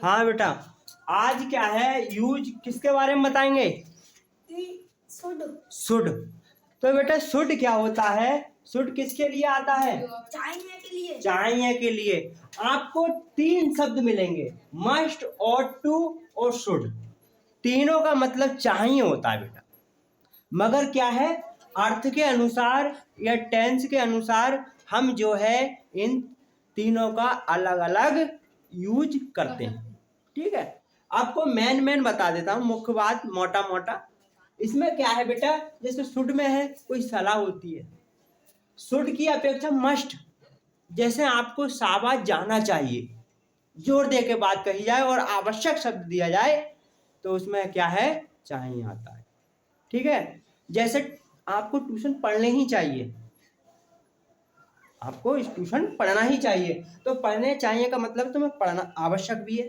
हाँ बेटा, आज क्या है यूज किसके बारे में बताएंगे? शुड। तो बेटा शुड क्या होता है? शुड किसके लिए आता है? चाहिए के लिए। चाहिए के लिए। आपको 3 शब्द मिलेंगे, मस्ट, ought to और शुड। तीनों का मतलब चाहिए होता है बेटा, मगर क्या है अर्थ के अनुसार या टेंस के अनुसार हम जो है इन तीनों का अलग अलग यूज करते हैं। ठीक है, आपको मेन बता देता हूँ, मुख्य बात मोटा मोटा। इसमें क्या है बेटा, जैसे शुड में है कोई सलाह होती है, शुड की अपेक्षा मस्ट, जैसे आपको शाबाश जाना चाहिए, जोर दे के बात कही जाए और आवश्यक शब्द दिया जाए तो उसमें क्या है, चाहिए आता है। ठीक है, जैसे आपको ट्यूशन पढ़ने ही चाहिए, आपको इस ट्यूशन पढ़ना ही चाहिए, तो पढ़ने चाहिए का मतलब तुम्हें पढ़ना आवश्यक भी है।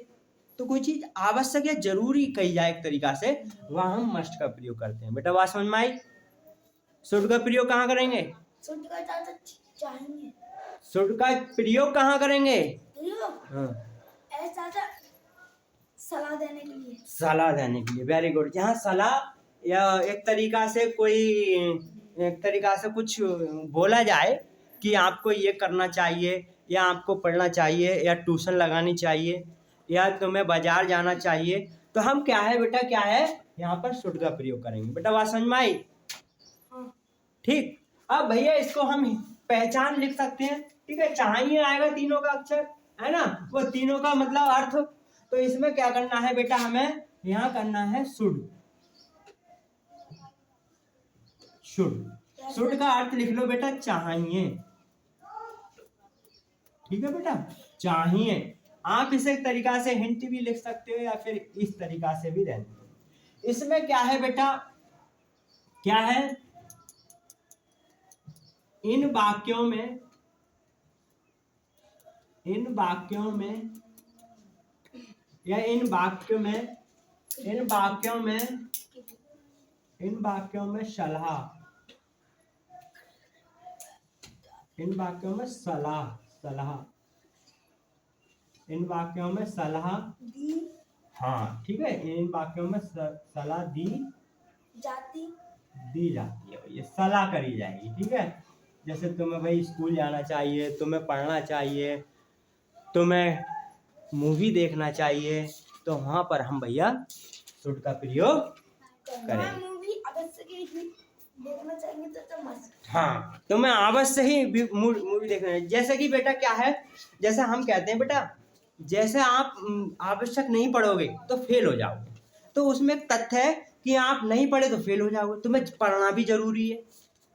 तो कोई चीज आवश्यक या जरूरी कही जाए एक तरीका से, वहां हम मस्ट का प्रयोग करते हैं। बेटा बात समझ में आई? शुड का प्रयोग कहाँ करेंगे? शुड का चाहिए। शुड का प्रयोग कहाँ करेंगे? हाँ, ऐसा सलाह देने के लिए। सलाह देने के लिए, वेरी गुड। जहाँ सलाह या एक तरीका से कुछ बोला जाए कि आपको ये करना चाहिए या आपको पढ़ना चाहिए या ट्यूशन लगानी चाहिए या तुम्हें बाजार जाना चाहिए, तो हम क्या है बेटा, क्या है यहाँ पर शुड का प्रयोग करेंगे। बेटा बात समझ में आई? ठीक। अब भैया इसको हम पहचान लिख सकते हैं। ठीक है, चाहिए आएगा तीनों का अक्षर, है ना, वो तीनों का मतलब अर्थ। तो इसमें क्या करना है बेटा, हमें यहाँ करना है शुड। शुड का अर्थ लिख लो बेटा, चाहिए। ठीक है बेटा, चाहिए। आप इसे एक तरीका से हिंट भी लिख सकते हो या फिर इस तरीका से भी रहते हो। इसमें क्या है बेटा, क्या है, इन वाक्यों में या इन वाक्यों में सलाह, इन वाक्यों में सलाह हाँ ठीक है, इन वाक्यों में सलाह दी जाती है, ये सलाह करी जाएगी। ठीक है, जैसे तुम्हें भाई स्कूल जाना चाहिए, तुम्हें पढ़ना चाहिए, तुम्हें मूवी देखना चाहिए, तो वहां पर हम भैया शुड का प्रयोग करेंगे। देखना चाहिए तो मस्त। हाँ, तुम्हें अवश्य ही मूवी देखना है। जैसे कि बेटा क्या है, जैसे हम कहते हैं बेटा, जैसे आप आवश्यक नहीं पढ़ोगे तो फेल हो जाओगे, तो उसमें एक तथ्य है कि आप नहीं पढ़े तो फेल हो जाओगे, तुम्हें पढ़ना भी जरूरी है।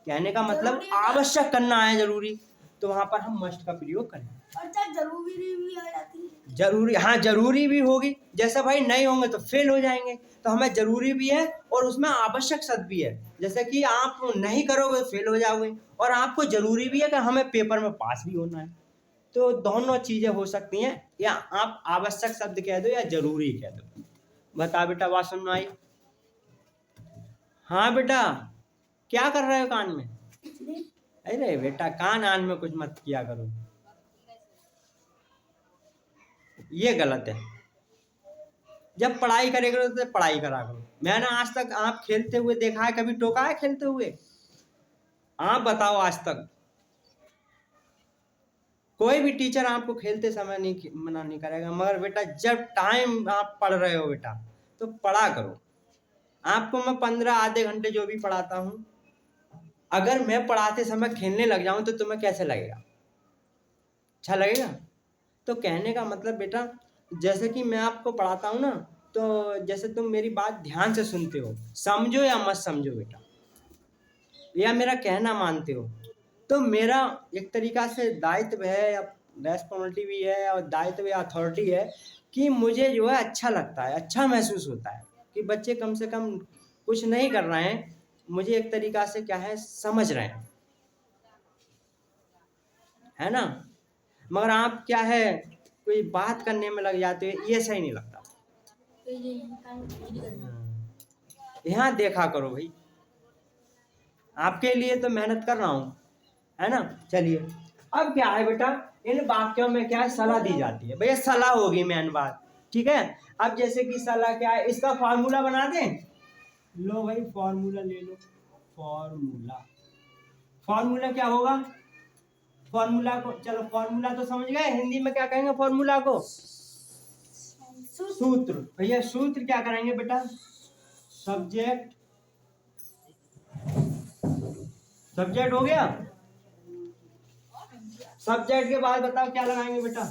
कहने का मतलब आवश्यक करना है जरूरी, तो वहां पर हम मस्ट का प्रयोग करें। और जरूरी भी आ जाती है, जरूरी, हाँ जरूरी भी होगी। जैसे भाई नहीं होंगे तो फेल हो जाएंगे, तो हमें जरूरी भी है और उसमें आवश्यक शब्द भी है। जैसे कि आप नहीं करोगे तो फेल हो जाओगे, और आपको जरूरी भी है कि हमें पेपर में पास भी होना है। तो दोनों चीजें हो सकती हैं, या आप आवश्यक शब्द कह दो या जरूरी कह दो। बता बेटा, बात समझ में आई? हाँ बेटा, क्या कर रहे हो कान में? अरे बेटा, कान में कुछ मत किया करो, ये गलत है। जब पढ़ाई करे करो तो पढ़ाई करा करो। मैंने आज तक आप खेलते हुए देखा है, कभी टोका है खेलते हुए? आप बताओ, आज तक कोई भी टीचर आपको खेलते समय नहीं मना नहीं करेगा, मगर बेटा जब टाइम आप पढ़ रहे हो बेटा तो पढ़ा करो। आपको मैं 15 आधे घंटे जो भी पढ़ाता हूँ, अगर मैं पढ़ाते समय खेलने लग जाऊं तो तुम्हें कैसे लगेगा? अच्छा लगेगा? तो कहने का मतलब बेटा, जैसे कि मैं आपको पढ़ाता हूँ ना, तो जैसे तुम मेरी बात ध्यान से सुनते हो, समझो या मत समझो बेटा, या मेरा कहना मानते हो, तो मेरा एक तरीका से दायित्व है, रेस्पॉन्सिबिलिटी भी है, और दायित्व या अथॉरिटी है कि मुझे जो है अच्छा लगता है, अच्छा महसूस होता है कि बच्चे कम से कम कुछ नहीं कर रहे हैं, मुझे एक तरीका से क्या है समझ रहे हैं, है ना। मगर आप क्या है कोई बात करने में लग जाते हो, ये सही नहीं लगता। यहाँ देखा करो भाई, आपके लिए तो मेहनत कर रहा हूँ, है ना। चलिए अब क्या है बेटा, इन वाक्यों में क्या है, सलाह दी जाती है। भैया सलाह होगी मेन बात, ठीक है। अब जैसे कि सलाह क्या है, इसका फॉर्मूला बना दें। लो भाई फॉर्मूला ले लो। फॉर्मूला फॉर्मूला क्या होगा, फॉर्मूला को चलो फॉर्मूला तो समझ गए, हिंदी में क्या कहेंगे फॉर्मूला को, सूत्र। भैया सूत्र क्या करेंगे बेटा, सब्जेक्ट, सब्जेक्ट हो गया। सब्जेक्ट के बाद बताओ क्या लगाएंगे बेटा,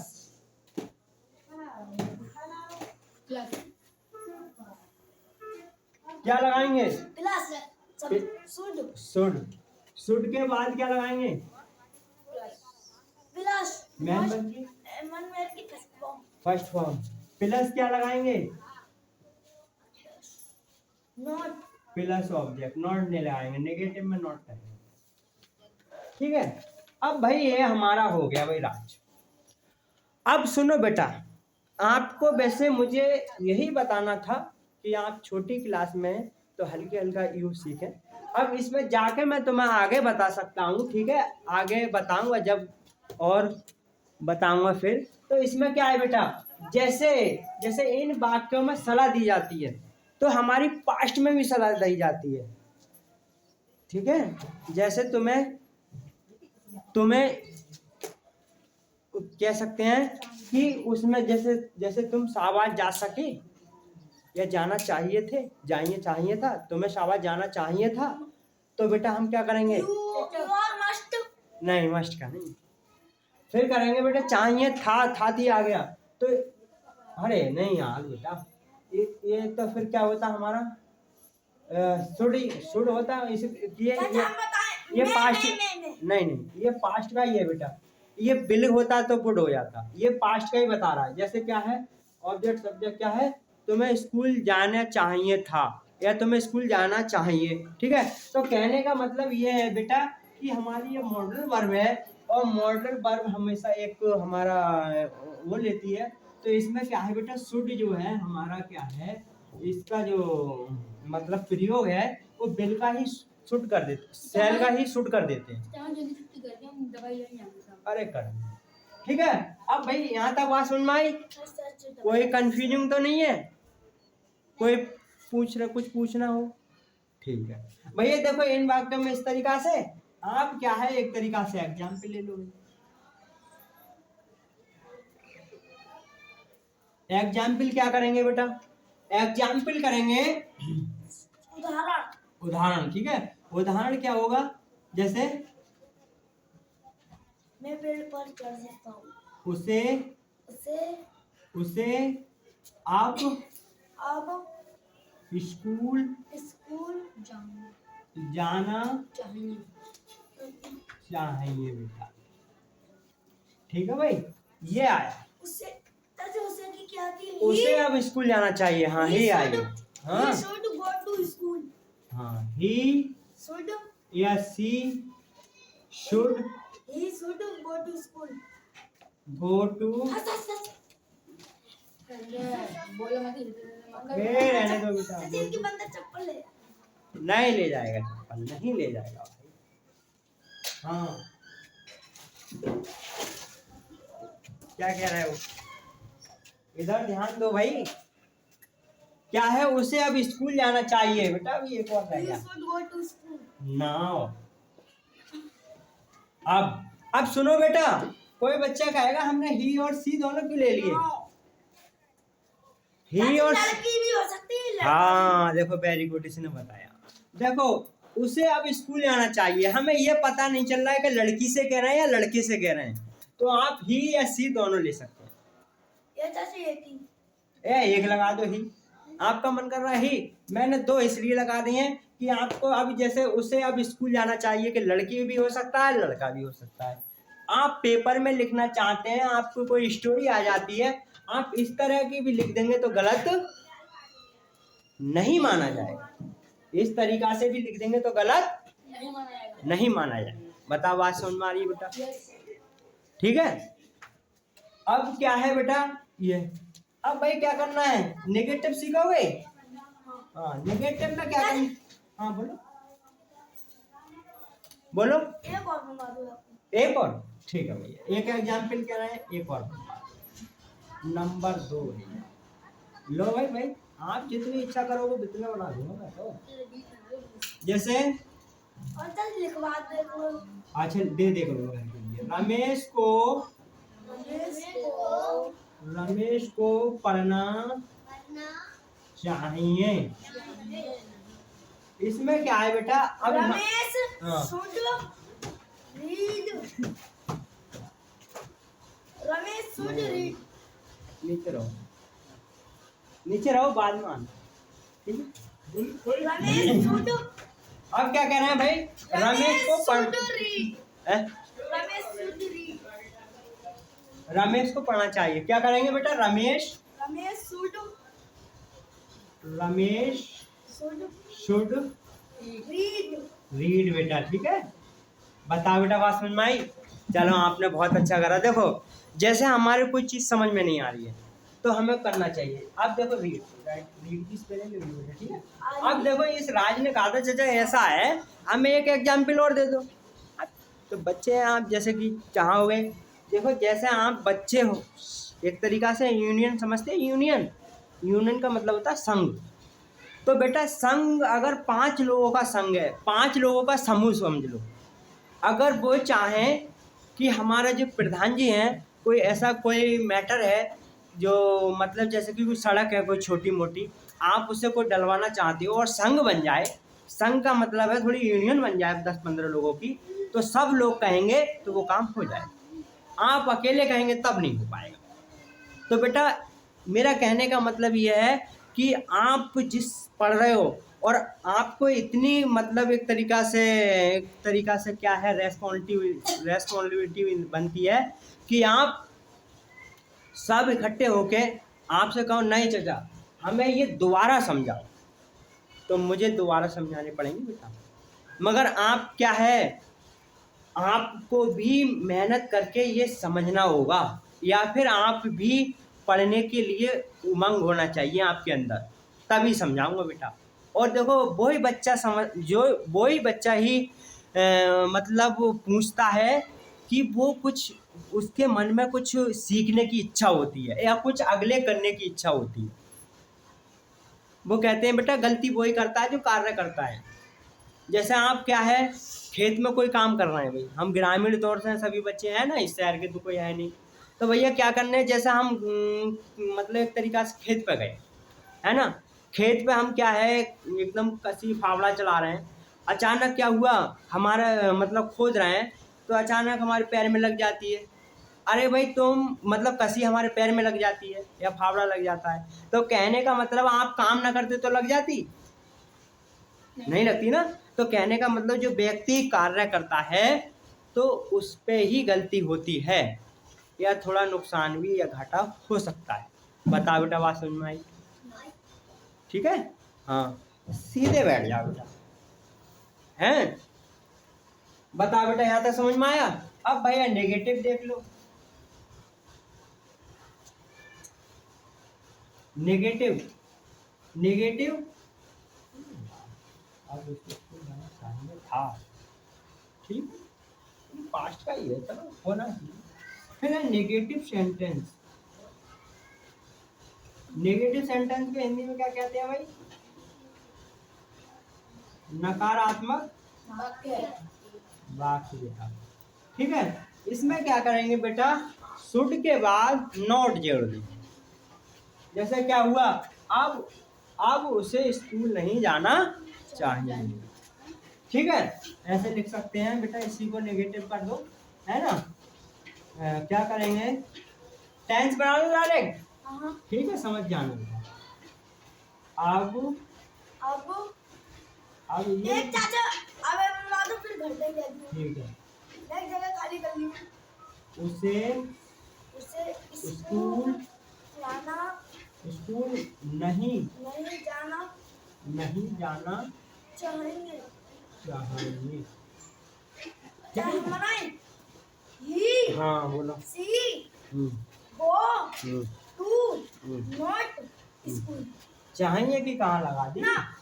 क्या लगाएंगे, प्लस शुड, शुड। शुड के बाद क्या लगाएंगे, प्लस मेंबर की फर्स्ट फॉर्म। प्लस क्या लगाएंगे, नॉट, प्लस ऑब्जेक्ट, नॉट नहीं लगाएंगे, नेगेटिव में नॉट करेंगे, ठीक है। अब भाई ये हमारा हो गया भाई राज। अब सुनो बेटा, आपको वैसे मुझे यही बताना था कि आप छोटी क्लास में तो हल्के हल्का यूज सीखें। अब इसमें जाके मैं तुम्हें आगे बता सकता हूँ, ठीक है, आगे बताऊंगा जब और बताऊंगा फिर। तो इसमें क्या है बेटा, जैसे जैसे इन वाक्यों में सलाह दी जाती है तो हमारी पास्ट में भी सलाह दी जाती है, ठीक है। जैसे तुम्हें कह सकते हैं कि उसमें जैसे जैसे तुम शाबाश जा सके या जाना चाहिए थे, जाइए चाहिए था, तुम्हें शाबाश जाना चाहिए था, तो बेटा हम क्या करेंगे, मस्ट, नहीं मस्ट का नहीं, फिर करेंगे बेटा चाहिए था थी आ गया तो, अरे नहीं यार बेटा, ये तो फिर क्या होता हमारा, शुड होता ये पास्ट, नहीं ये पास्ट का ही है बेटा, ये बिल होता तो पुट हो जाता, ये पास्ट का ही बता रहा है। जैसे क्या है, ऑब्जेक्ट सब्जेक्ट क्या है, तुम्हें स्कूल जाना चाहिए था या तुम्हें स्कूल जाना चाहिए, ठीक है। तो कहने का मतलब ये है बेटा कि हमारी ये मॉडल वर्ब है और मॉडल वर्ब हमेशा एक हमारा वो लेती है। तो इसमें क्या है बेटा, शुड जो है हमारा क्या है, इसका जो मतलब प्रयोग है वो बिल का ही शूट कर देते, सेल का ही शूट कर देते हैं। अरे कर, ठीक है। अब भाई यहाँ तक बात समझ में आई, कोई कंफ्यूजिंग तो नहीं है, कोई कुछ पूछना हो, ठीक है। भैया देखो इन वाक्यों में इस तरीका से आप क्या है, एक तरीका से एग्जाम्पल ले लो। एग्जाम्पल क्या करेंगे बेटा, एग्जाम्पल करेंगे उदाहरण, ठीक है। उदाहरण क्या होगा, जैसे मैं पेड़ पर चढ़ सकता हूँ, उसे आप स्कूल जाना चाहिए बेटा, ठीक है भाई। ये आया, उसे की क्या थी, उसे अब स्कूल जाना चाहिए, हाँ ही आई, हाँ should go to school, हाँ ही should या she should he should go to school, go to, रहने दो बेटा, सचिन की बंदा चप्पल ले, नहीं ले जाएगा चप्पल, नहीं ले जाएगा भाई, हाँ क्या कह रहे हो, इधर ध्यान दो भाई। क्या है, उसे अब स्कूल जाना चाहिए बेटा, अभी एक और रह गया नाउ। अब सुनो बेटा, कोई बच्चा कहेगा हमने ही और सी दोनों क्यों ले लिए, ही और लड़की भी हो सकती है, हाँ देखो वेरी गुड, इसने बताया। देखो उसे अब स्कूल जाना चाहिए, हमें ये पता नहीं चल रहा है कि लड़की से कह रहे हैं या लड़के से कह रहे हैं, तो आप ही या सी दोनों ले सकते हैं। एक लगा दो ही, आपका मन कर रहा है ही, मैंने दो इसलिए लगा दिए हैं कि आपको अब जैसे उसे अब स्कूल जाना चाहिए कि लड़की भी हो सकता है लड़का भी हो सकता है। आप पेपर में लिखना चाहते हैं, आपको कोई स्टोरी आ जाती है, आप इस तरह की भी लिख देंगे तो गलत नहीं माना जाएगा, इस तरीका से भी लिख देंगे तो गलत नहीं माना जाएगा। बताओ बात समझ में आ रही है बेटा, ठीक है। अब क्या है बेटा, ये अब भाई क्या करना है, नेगेटिव सीखोगे, हाँ नेगेटिव में क्या करना, हाँ बोलो बोलो, एक और ठीक है भैया, एक एग्जाम्पल कह रहे हैं, एक और नंबर 2 है। लो भाई भाई, आप जितनी इच्छा करोगे उतने बना दूंगा मैं तो। जैसे और चल लिखवा दे तो। अच्छा दे करूंगा घर के लिए। रमेश को पढ़ना चाहिए। इसमें क्या है बेटा, अब रमेश हाँ। should read। Ramesh should read। नीचे रहो बाद में आना, ठीक है। रमेश should। अब क्या कह रहे हैं भाई, रमेश को should read। हैं? Ramesh should read। रमेश को पढ़ना चाहिए। क्या करेंगे बेटा, रमेश शुड रीड बेटा, ठीक है। बताओ बेटा, बात समझ में आई? चलो आपने बहुत अच्छा करा। देखो जैसे हमारे कोई चीज समझ में नहीं आ रही है तो हमें करना चाहिए। अब देखो रीड की स्पेलिंग बेटा, ठीक है। अब देखो इस राज ने कहा था चाचा ऐसा है, हमें एक एग्जाम्पल और दे दो। तो बच्चे हैं आप, जैसे कि कहाँ हुए, देखो जैसे आप बच्चे हो, एक तरीका से यूनियन समझते हैं। यूनियन का मतलब होता है संघ। तो बेटा संघ अगर 5 लोगों का संघ है, 5 लोगों का समूह समझ लो। अगर वो चाहें कि हमारा जो प्रधान जी हैं, कोई ऐसा कोई मैटर है जो मतलब जैसे कि कोई सड़क है कोई छोटी मोटी, आप उससे कोई डलवाना चाहते हो और संघ बन जाए, संघ का मतलब है थोड़ी यूनियन बन जाए 10-15 लोगों की, तो सब लोग कहेंगे तो वो काम हो जाए। आप अकेले कहेंगे तब नहीं हो पाएगा। तो बेटा मेरा कहने का मतलब ये है कि आप जिस पढ़ रहे हो और आपको इतनी मतलब एक तरीका से क्या है, रेस्पॉन्सिबिलिटी बनती है कि आप सब इकट्ठे होके आपसे कहो नहीं चाचा हमें ये दोबारा समझाओ, तो मुझे दोबारा समझाने पड़ेंगे बेटा। मगर आप क्या है, आपको भी मेहनत करके ये समझना होगा, या फिर आप भी पढ़ने के लिए उमंग होना चाहिए आपके अंदर, तभी समझाऊंगा बेटा। और देखो वही बच्चा ही मतलब पूछता है कि वो कुछ उसके मन में कुछ सीखने की इच्छा होती है या कुछ अगले करने की इच्छा होती है। वो कहते हैं बेटा गलती वही करता है जो कार्य करता है। जैसे आप क्या है, खेत में कोई काम कर रहे हैं भाई, हम ग्रामीण तौर से सभी बच्चे हैं ना, इस शहर के तो कोई है नहीं, तो भैया क्या करने हैं, जैसे हम मतलब एक तरीका से खेत पे गए है ना, खेत पे हम क्या है एकदम कसी फावड़ा चला रहे हैं, अचानक क्या हुआ हमारा मतलब खोद रहे हैं तो अचानक हमारे पैर में लग जाती है। अरे भाई तुम मतलब कसी हमारे पैर में लग जाती है या फावड़ा लग जाता है, तो कहने का मतलब आप काम ना करते तो लग जाती नहीं लगती ना। तो कहने का मतलब जो व्यक्ति कार्य करता है तो उस पे ही गलती होती है, या थोड़ा नुकसान भी या घाटा हो सकता है। बता बेटा, बात समझ में आई? ठीक है, हाँ सीधे बैठ जाओ बेटा। हैं बता बेटा, यहाँ तक समझ में आया? अब भैया नेगेटिव देख लो। नेगेटिव अब था ठीक, पास्ट का ही है, चलो होना चाहिए। फिर है नेगेटिव सेंटेंस के हिंदी में क्या कहते हैं भाई? नकारात्मक वाक्य बेटा, ठीक है। इसमें क्या करेंगे बेटा, शुड के बाद नॉट जोड़ देंगे। जैसे क्या हुआ, अब उसे स्कूल नहीं जाना चाहिए, ठीक है, ऐसे लिख सकते हैं बेटा। इसी को नेगेटिव कर दो, है ना। क्या करेंगे, टेंस बना लो डायरेक्ट, ठीक है, समझ जाना। अब ये चाचा अब बना दो फिर घर पे ठीक है, एक जगह खाली कर ली। उसे स्कूल नहीं जाना चाहिए। हाँ बोलो। स्कूल चाहिए कि कहाँ लगा दी ना,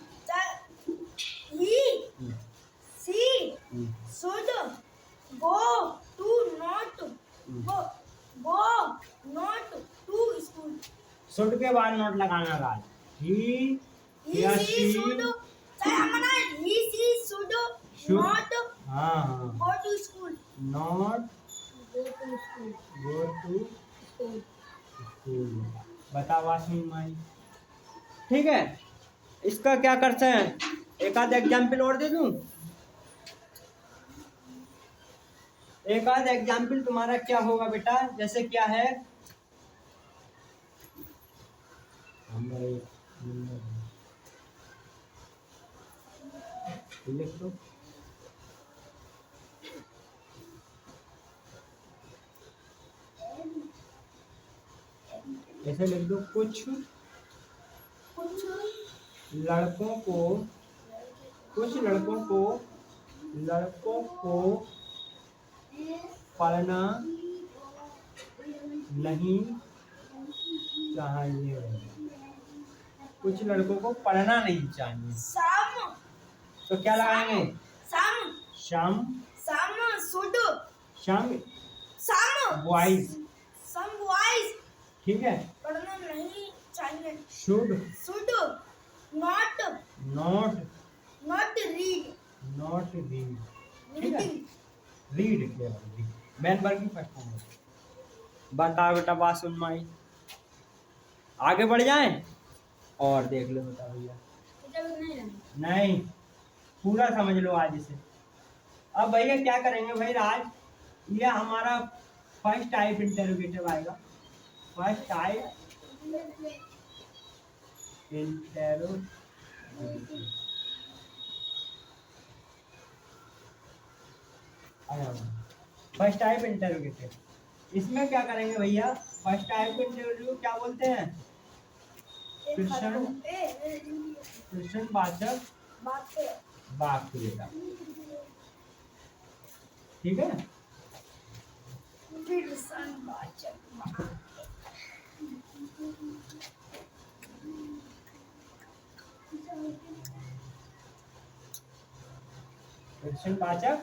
should go to not go not to school. Should के बाद नोट लगाना राज। ही या She should Should. not हाँ go to school. Not Go to school. Go to School. School. बता वासमी माई। ठीक है, इसका क्या करते हैं, एक आध एग्जाम्पल और दे दूं। एक आध एग्जाम्पल तुम्हारा क्या होगा बेटा, जैसे क्या है, लिख दो। ऐसे लिख दो, कुछ लड़कों को पढ़ना नहीं चाहिए। कुछ लड़कों को पढ़ना नहीं चाहिए। Some. तो क्या लगाएंगे, Some. शाम Should. शाम Some. बॉयज। Some boys. ठीक है, पढ़ना नहीं चाहिए। Should Should not not read. Read. ठीक है, Reading. रीड केवल मैन वर्ग की फर्स्ट फॉर्म। बता बेटा बात सुन माई, आगे बढ़ जाएं और देख लो बेटा भैया। नहीं, पूरा समझ लो आज इसे। अब भैया क्या करेंगे भाई राज, ये हमारा फर्स्ट टाइप इंटरोगेटिव आएगा। First type interrogative. First type interrogative, इसमें क्या करेंगे भैया, फर्स्ट टाइप इंटरोगेटिव क्या बोलते हैं, क्वेश्चन वाचक वाक्य बेटा। ठीक है, क्वेश्चन वाचक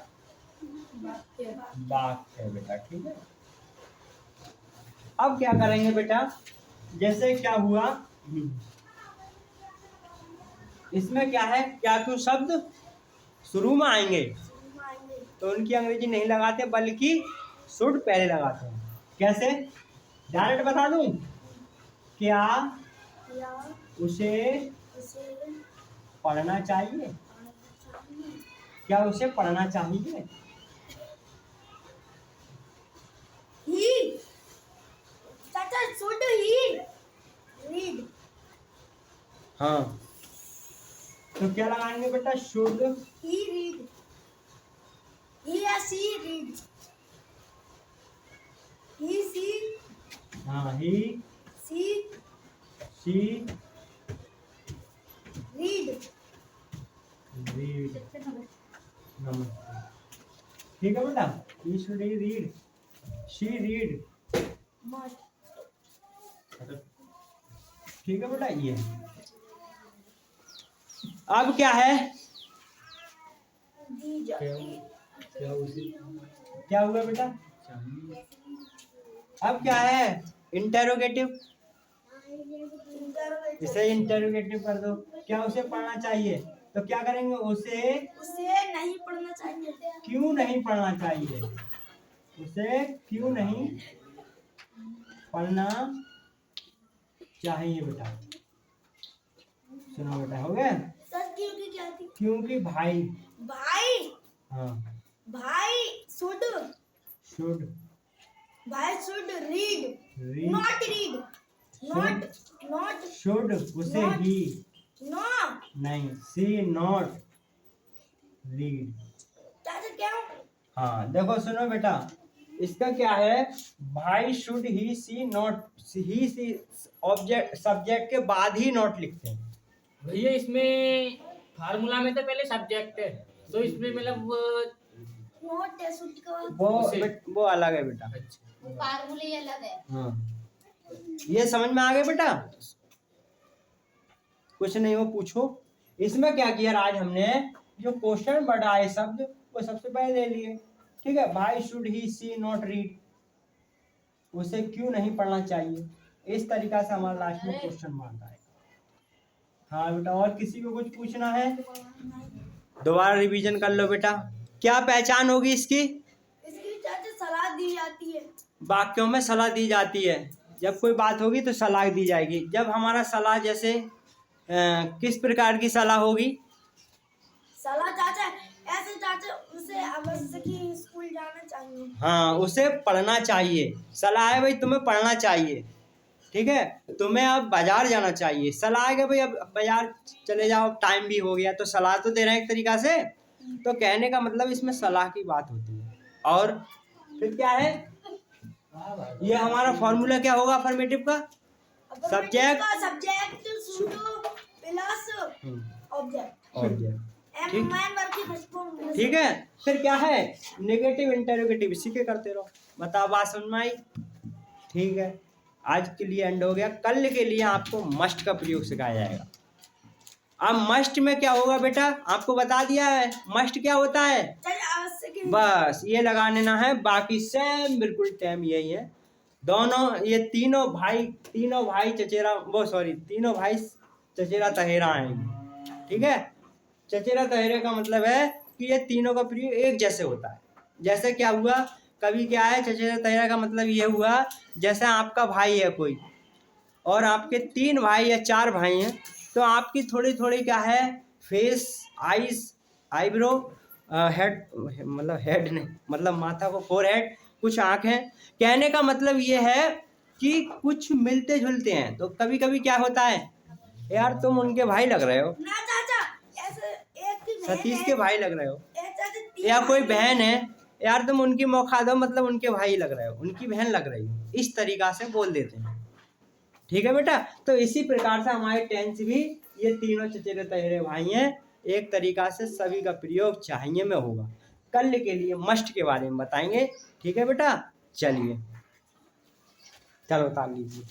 वाक्य बेटा। ठीक है, अब क्या करेंगे बेटा, जैसे क्या हुआ, इसमें क्या है, क्या क्यों शब्द शुरू में आएंगे तो उनकी अंग्रेजी नहीं लगाते बल्कि शुड पहले लगाते हैं। कैसे, डायरेक्ट बता दूं, क्या उसे पढ़ना चाहिए, क्या उसे पढ़ना चाहिए। Should he read? हाँ, तो क्या लगाएंगे बेटा, should He read. He or she reads. He, she, हाँ, ही she शी read. रीड। नमस्ते। ठीक है बेटा, he should read, she read. Must. ठीक है बेटा, ये अब क्या है, दी जाती। क्या हुआ बेटा, अब क्या है, इंटेरोगेटिव। इसे इंटेरोगेटिव कर दो, क्या उसे पढ़ना चाहिए, तो क्या करेंगे, उसे नहीं पढ़ना चाहिए। क्यों नहीं पढ़ना चाहिए, उसे क्यों नहीं पढ़ना चाहिए बेटा। सुनो बेटा, हो गया। सर क्योंकि क्या थी? क्योंकि भाई, हाँ, भाई should should read, read, not read, not should उसे Not. He no. नहीं, सी नॉट रीड। चाचा क्या? हाँ देखो, सुनो बेटा, इसका क्या है, भाई should he see not, he see object subject के बाद ही नॉट लिखते हैं भैया। इसमें फार्मूला में तो पहले सब्जेक्ट है, तो इसमें मतलब नॉट है शुड का। वो अलग है बेटा। अच्छा, फार्मूले ही अलग है। हाँ, ये समझ में आ गया बेटा, कुछ नहीं हो पूछो। इसमें क्या किया आज हमने, जो क्वेश्चन वर्ड आए शब्द वो सबसे पहले ले लिए। ठीक है, भाई should he see not read, उसे क्यों नहीं पढ़ना चाहिए। इस तरीका से हमारा लास्ट में क्वेश्चन मारता है। हाँ बेटा, और किसी को कुछ पूछना है? दोबारा रिवीजन कर लो बेटा। क्या पहचान होगी इसकी? इसकी चाचा सलाह दी जाती है। वाक्यों में सलाह दी जाती है। जब कोई बात होगी तो सलाह दी जाएगी। जब हमारा सलाह जैसे किस प्रकार की सलाह होगी? सलाह चाचा ऐसे चाचा उसे अवश्य स्कूल जाना चाहिए। हाँ, उसे पढ़ना चाहिए। सलाह है भाई तुम्हें पढ़ना चाहिए, ठीक है। तुम्हें अब बाजार जाना चाहिए। सलाह है कि भाई अब बाजार चले जाओ, टाइम भी हो गया। तो सलाह तो दे रहे हैं एक तरीका से। तो कहने का मतलब इसमें सलाह की बात होती है। और फिर क्या है, ये हमारा फॉर्मूला क्या होगा अफर्मेटिव का? Subject plus object. ठीक है। फिर क्या है, नेगेटिव इंटरोगेटिव, इसी के करते रहो। बताओ बात समझ में आई? ठीक है, आज के लिए एंड हो गया। कल के लिए आपको मस्ट का प्रयोग सिखाया जाएगा। अब मस्ट में क्या होगा बेटा, आपको बता दिया है। मस्ट क्या होता है, बस ये लगाने ना है, बाकी सेम बिल्कुल टाइम यही है। दोनों ये तीनों भाई चचेरा तहेरा हैं, ठीक है। चचेरा तहेरे का मतलब है कि ये तीनों का प्रयोग एक जैसे होता है। जैसे क्या हुआ, कभी क्या है, चचेरा तहेरा का मतलब ये हुआ, जैसे आपका भाई है कोई और आपके 3 भाई या 4 भाई हैं, तो आपकी थोड़ी थोड़ी क्या है, फेस, आईज, आईब्रो, हेड, मतलब हेड नहीं, मतलब माथा को फोरहेड, कुछ आँखें। कहने का मतलब ये है कि कुछ मिलते जुलते हैं। तो कभी कभी क्या होता है, यार तुम उनके भाई लग रहे हो, ना चाचा ऐसे एक की बहन सतीश है, के भाई लग रहे हो, चाचा 3 या कोई भाई बहन है, यार तुम उनकी मौका दो, मतलब उनके भाई लग रहे हो, उनकी बहन लग रही हो, इस तरीका से बोल देते हैं। ठीक है बेटा। तो इसी प्रकार से हमारे टेंस भी ये तीनों चचेरे तहेरे भाई हैं, एक तरीका से सभी का प्रयोग चाहिए में होगा। कल के लिए मस्ट के बारे में बताएंगे, ठीक है बेटा। चलिए, चलो ताल लीजिए।